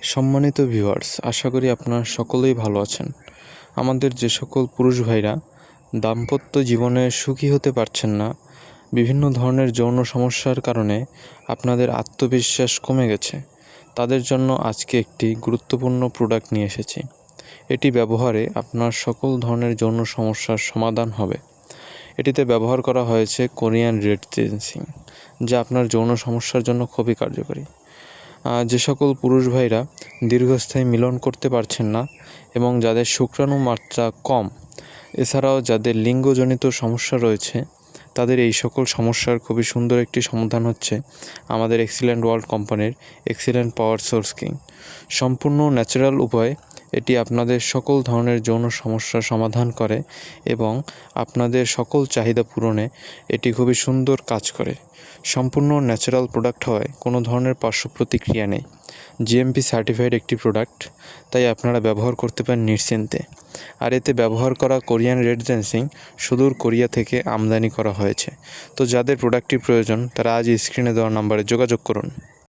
সম্মানিত ভিউয়ার্স, আশা করি আপনারা সকলেই ভালো আছেন। আমাদের যে সকল পুরুষ ভাইরা দাম্পত্য জীবনে সুখী হতে পারছেন না, বিভিন্ন ধরনের যৌন সমস্যার কারণে আপনাদের আত্মবিশ্বাস কমে গেছে, তাদের জন্য আজকে একটি গুরুত্বপূর্ণ প্রোডাক্ট নিয়ে এসেছি। এটি ব্যবহারে আপনার সকল ধরনের যৌন সমস্যার সমাধান হবে। এটিতে ব্যবহার করা হয়েছে কোরিয়ান রেড জেন্সিং, যা আপনার যৌন সমস্যার জন্য খুবই কার্যকরী। যে সকল পুরুষ ভাইরা দীর্ঘস্থায়ী মিলন করতে পারছেন না এবং যাদের শুক্রাণু মাত্রা কম, এছাড়াও যাদের লিঙ্গজনিত সমস্যা রয়েছে, তাদের এই সকল সমস্যার খুবই সুন্দর একটি সমাধান হচ্ছে আমাদের এক্সিলেন্ট ওয়ার্ল্ড কোম্পানির এক্সিলেন্ট পাওয়ার সোর্স কিং। সম্পূর্ণ ন্যাচারাল উপায়ে এটি আপনাদের সকল ধরনের যৌন সমস্যার সমাধান করে এবং আপনাদের সকল চাহিদা পূরণে এটি খুবই সুন্দর কাজ করে। সম্পূর্ণ ন্যাচারাল প্রোডাক্ট হওয়ায় কোনো ধরনের পার্শ্ব প্রতিক্রিয়া নেই। জিএমপি সার্টিফাইড একটি প্রোডাক্ট, তাই আপনারা ব্যবহার করতে পারেন নিশ্চিন্তে। আর এতে ব্যবহার করা কোরিয়ান রেড জেন্সিং সুদূর কোরিয়া থেকে আমদানি করা হয়েছে। তো যাদের প্রোডাক্টটি প্রয়োজন তারা আজ স্ক্রিনে দেওয়া নাম্বারে যোগাযোগ করুন।